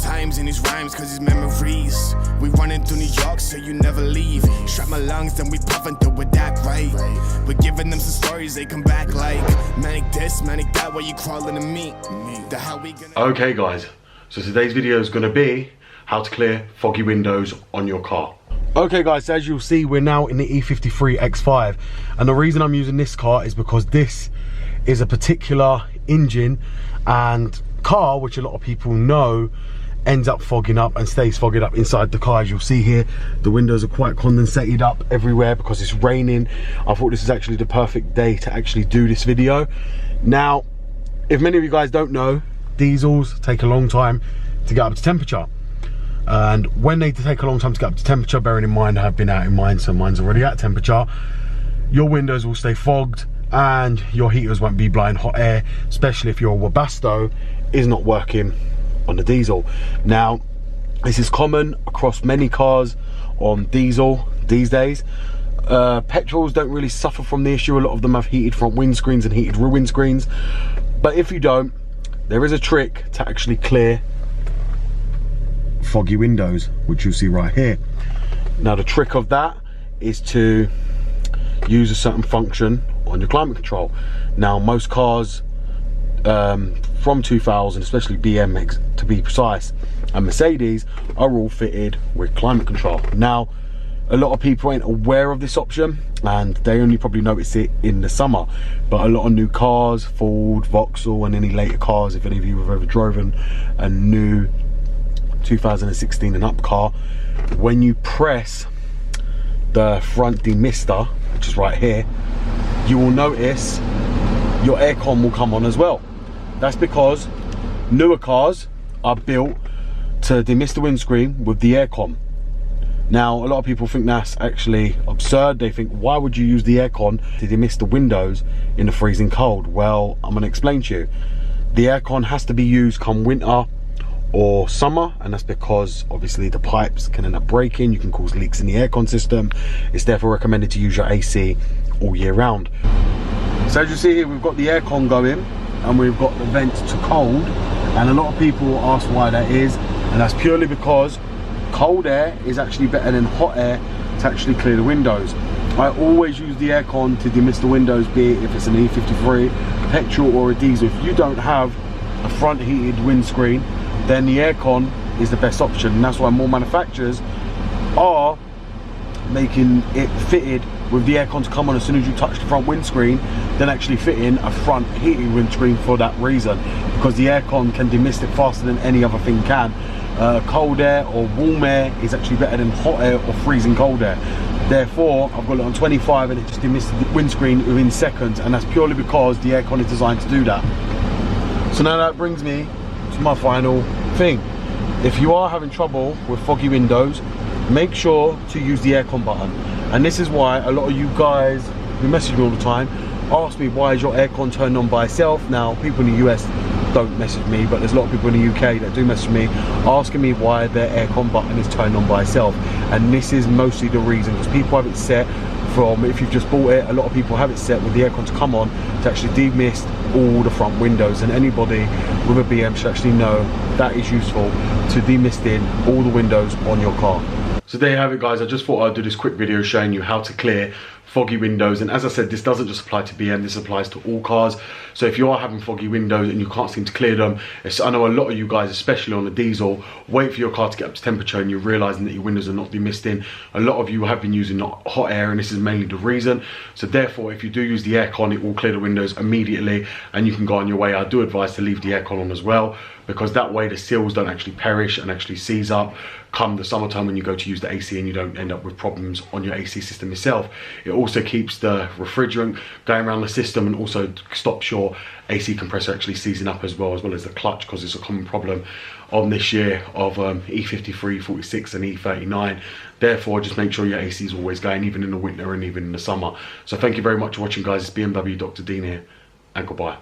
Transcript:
times in his rhymes, cause his memories. We running through New York, so you never leave. Strap my lungs, then we puffin' through with that right. But giving them some stories, they come back like manic this, manic that, why you crawling to me? The hell we gonna... Okay guys, so today's video is gonna be how to clear foggy windows on your car. Okay guys, so as you'll see, we're now in the E53 X5, and the reason I'm using this car is because this is a particular engine and car which a lot of people know ends up fogging up and stays fogged up inside the car. As you'll see here, the windows are quite condensated up everywhere because it's raining. I thought this is actually the perfect day to actually do this video. Now, if many of you guys don't know, diesels take a long time to get up to temperature. And when they take a long time to get up to temperature, bearing in mind I've been out in mine, so mine's already at temperature, your windows will stay fogged and your heaters won't be blowing hot air, especially if your Webasto is not working on the diesel. Now, this is common across many cars on diesel these days. Petrols don't really suffer from the issue. A lot of them have heated front windscreens and heated rear windscreens. But if you don't, there is a trick to actually clear foggy windows, which you'll see right here. Now the trick of that is to use a certain function on your climate control. Now most cars from 2000, especially BMX to be precise, and Mercedes are all fitted with climate control. Now a lot of people ain't aware of this option and they only probably notice it in the summer, but a lot of new cars, Ford, Vauxhall and any later cars, if any of you have ever driven a new 2016 and up car, when you press the front demister, which is right here, you will notice your aircon will come on as well. That's because newer cars are built to demist the windscreen with the aircon. Now a lot of people think that's actually absurd. They think, why would you use the aircon to demist the windows in the freezing cold? Well, I'm going to explain to you. The aircon has to be used come winter or summer, and that's because obviously the pipes can end up breaking. You can cause leaks in the aircon system. It's therefore recommended to use your AC all year round. So as you see here, we've got the aircon going and we've got the vents to cold, and a lot of people ask why that is, and that's purely because cold air is actually better than hot air to actually clear the windows. I always use the aircon to demist the windows, be it if it's an E53 petrol or a diesel. If you don't have a front heated windscreen, then the aircon is the best option, and that's why more manufacturers are making it fitted with the aircon to come on as soon as you touch the front windscreen, then actually fitting a front heated windscreen for that reason, because the aircon can demist it faster than any other thing can. Cold air or warm air is actually better than hot air or freezing cold air. Therefore, I've got it on 25 and it just demisted the windscreen within seconds, and that's purely because the aircon is designed to do that. So now that brings me to my final thing. If you are having trouble with foggy windows, make sure to use the aircon button. And this is why a lot of you guys who message me all the time ask me, why is your aircon turned on by itself? Now people in the US don't message me, but there's a lot of people in the UK that do message me asking me why their aircon button is turned on by itself. And this is mostly the reason, because people have it set from, if you've just bought it, a lot of people have it set with the aircon to come on to actually demist all the front windows, and anybody with a BM should actually know that is useful to demisting all the windows on your car. So there you have it guys, I just thought I'd do this quick video showing you how to clear foggy windows. And as I said, this doesn't just apply to BM, this applies to all cars. So if you are having foggy windows and you can't seem to clear them, I know a lot of you guys, especially on the diesel, wait for your car to get up to temperature and you're realizing that your windows are not demisting. A lot of you have been using hot air, and this is mainly the reason. So therefore, if you do use the aircon, it will clear the windows immediately and you can go on your way. I do advise to leave the aircon on as well, because that way the seals don't actually perish and actually seize up come the summertime when you go to use the AC, and you don't end up with problems on your AC system itself. It also keeps the refrigerant going around the system, and also stops your AC compressor actually seizing up as well as the clutch, because it's a common problem on this year of E53, 46 and E39. Therefore, just make sure your AC is always going, even in the winter and even in the summer. So thank you very much for watching guys. It's BMW Dr. Dean here, and goodbye.